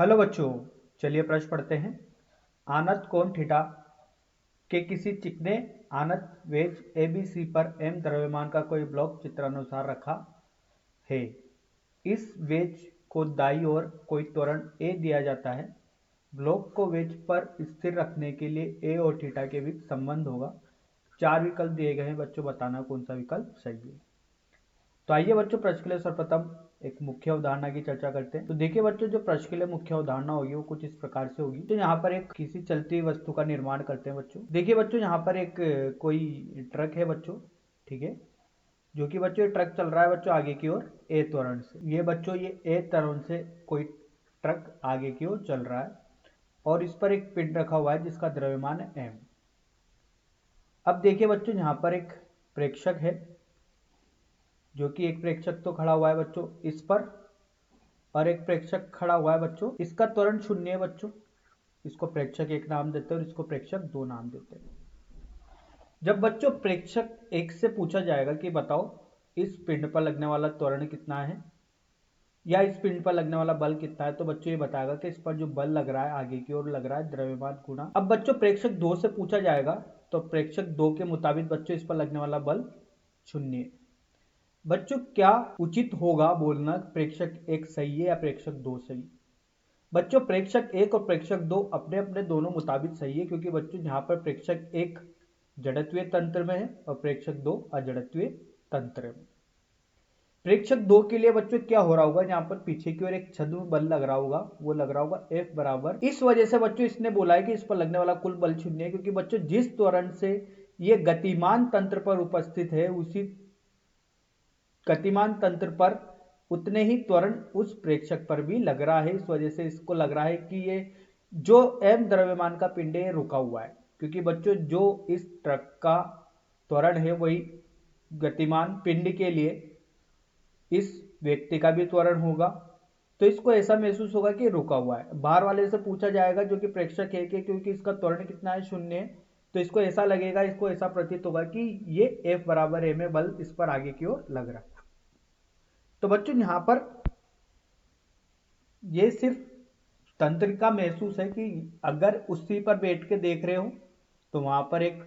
Hello बच्चों, चलिए प्रश्न पढ़ते हैं। आनत कोण थीटा के किसी चिकने आनत वेज ABC पर m द्रव्यमान का कोई ब्लॉक चित्रानुसार रखा है। इस वेज को दाईं ओर कोई त्वरण A दिया जाता है। ब्लॉक को वेज पर स्थिर रखने के लिए A और थीटा के बीच संबंध होगा। 4 विकल्प दिए गए हैं बच्चों, बताना कौन सा विकल्प सही है। तो आइए बच्चों, प्रश्न के लिए सर्वप्रथम एक मुख्य अवधारणा की चर्चा करते हैं। तो देखिए बच्चों, जो प्रश्न के लिए मुख्य अवधारणा होगी वो कुछ इस प्रकार से होगी। तो यहाँ पर एक किसी चलती हुई वस्तु का निर्माण करते हैं बच्चों। देखिए बच्चों, यहाँ पर एक कोई ट्रक है बच्चों, ठीक है, जो कि बच्चों ट्रक चल रहा है बच्चों आगे की ओर A त्वरण से। ये बच्चों ये A त्वरण से कोई ट्रक आगे की ओर चल रहा है और इस पर एक पिंड रखा हुआ है जिसका द्रव्यमान है m। अब देखिए बच्चों, यहाँ पर एक प्रेक्षक है, जो कि एक प्रेक्षक तो खड़ा हुआ है बच्चों इस पर, और एक प्रेक्षक खड़ा हुआ है बच्चों, इसका त्वरण 0 है बच्चों। इसको प्रेक्षक 1 नाम देते हैं और इसको प्रेक्षक 2 नाम देते हैं। जब बच्चों प्रेक्षक 1 से पूछा जाएगा कि बताओ इस पिंड पर लगने वाला त्वरण कितना है या इस पिंड पर लगने वाला बल कितना है, तो बच्चों ये बताएगा कि इस पर जो बल लग रहा है आगे की ओर लग रहा है द्रव्यमान गुना। अब बच्चों प्रेक्षक 2 से पूछा जाएगा तो प्रेक्षक 2 के मुताबिक बच्चों इस पर लगने वाला बल 0 है। बच्चों क्या उचित होगा बोलना, प्रेक्षक 1 सही है या प्रेक्षक 2 सही? बच्चों प्रेक्षक 1 और प्रेक्षक 2 अपने अपने दोनों मुताबिक सही है, क्योंकि बच्चों यहाँ पर प्रेक्षक 1 जड़त्वीय तंत्र में है और प्रेक्षक 2 अजड़त्वीय तंत्र में। प्रेक्षक 2 के लिए बच्चों क्या हो रहा होगा, यहाँ पर पीछे की ओर एक छद्म बल लग रहा होगा, वो लग रहा होगा F बराबर। इस वजह से बच्चों इसने बोला है कि इस पर लगने वाला कुल बल 0 है, क्योंकि बच्चों जिस त्वरण से ये गतिमान तंत्र पर उपस्थित है उसी गतिमान तंत्र पर उतने ही त्वरण उस प्रेक्षक पर भी लग रहा है। इस वजह से इसको लग रहा है कि ये जो m द्रव्यमान का पिंड है रुका हुआ है, क्योंकि बच्चों जो इस ट्रक का त्वरण है वही गतिमान पिंड के लिए इस व्यक्ति का भी त्वरण होगा, तो इसको ऐसा महसूस होगा कि रुका हुआ है। बाहर वाले से पूछा जाएगा जो कि प्रेक्षक है कि क्योंकि इसका त्वरण कितना है 0 है, तो इसको ऐसा लगेगा, इसको ऐसा प्रतीत होगा कि ये F बराबर m में बल इस पर आगे की ओर लग रहा है। तो बच्चों यहाँ पर ये सिर्फ तंत्र का महसूस है कि अगर उसी पर बैठ के देख रहे हो तो वहां पर एक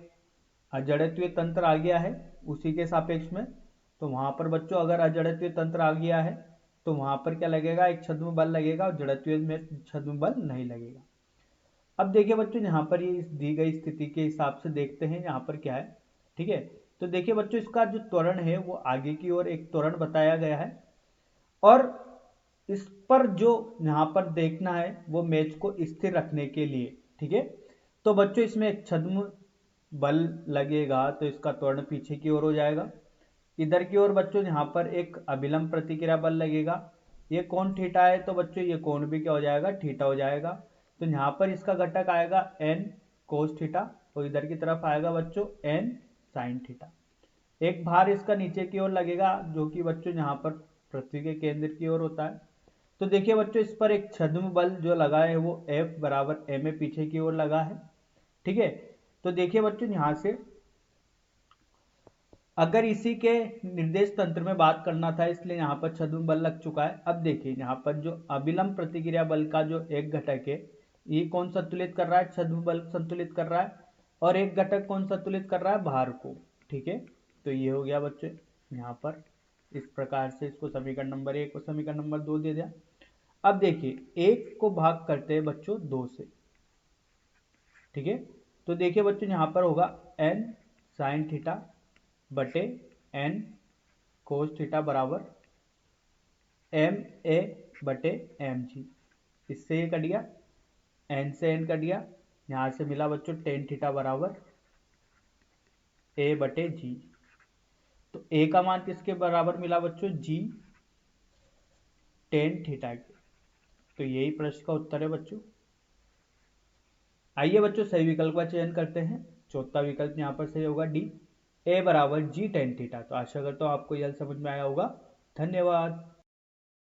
अजड़त्वीय तंत्र आ गया है उसी के सापेक्ष में, तो वहां पर बच्चों अगर अजड़त्वीय तंत्र आ गया है तो वहां पर क्या लगेगा, एक छद्म बल लगेगा और जड़त्वीय में छद्म बल नहीं लगेगा। अब देखिए बच्चों, यहाँ पर ये इस दी गई स्थिति के हिसाब से देखते हैं यहाँ पर क्या है, ठीक है। तो देखिए बच्चों, इसका जो त्वरण है वो आगे की ओर एक त्वरण बताया गया है और इस पर जो यहाँ पर देखना है वो मेज को स्थिर रखने के लिए, ठीक है। तो बच्चों इसमें एक छद्म बल लगेगा तो इसका त्वरण पीछे की ओर हो जाएगा। इधर की ओर बच्चों यहाँ पर एक अभिलंब प्रतिक्रिया बल लगेगा। ये कोण थीटा है तो बच्चों ये कोण भी क्या हो जाएगा, थीटा हो जाएगा। तो यहाँ पर इसका घटक आएगा n कोस थीटा और इधर की तरफ आएगा बच्चों n साइन थीटा। एक भार इसका नीचे की ओर लगेगा जो कि बच्चों यहाँ पर पृथ्वी के केंद्र की ओर होता है। तो देखिए बच्चों, इस पर एक छद्म बल जो लगा है वो F बराबर m में पीछे की ओर लगा है, ठीक है। तो देखिए बच्चों, यहाँ से अगर इसी के निर्देश तंत्र में बात करना था इसलिए यहाँ पर छद्म बल लग चुका है। अब देखिए यहाँ पर जो अभिलंब प्रतिक्रिया बल का जो एक घटक है ये कौन संतुलित कर रहा है, छद्म बल संतुलित कर रहा है, और एक घटक कौन संतुलित कर रहा है, भार को, ठीक है। तो ये हो गया बच्चों यहाँ पर इस प्रकार से इसको समीकरण नंबर 1 और समीकरण नंबर 2 दे दिया। अब देखिए 1 को भाग करते हैं बच्चों 2 से, ठीक है। तो देखिए बच्चों यहाँ पर होगा n साइन थीटा बटे n कोस थीटा बराबर m a बटे m g। इससे ये कट गया, n से n कट गया, यहाँ से मिला बच्चों टेन थीटा बराबर a बटे g। तो a का मान किसके बराबर मिला बच्चों, g टेन थीटा के। तो यही प्रश्न का उत्तर है बच्चों। आइए बच्चों सही विकल्प का चयन करते हैं। चौथा विकल्प यहाँ पर सही होगा डी, a बराबर g टेन थीटा। तो आशा करता हूँ आपको यह समझ में आया होगा। धन्यवाद।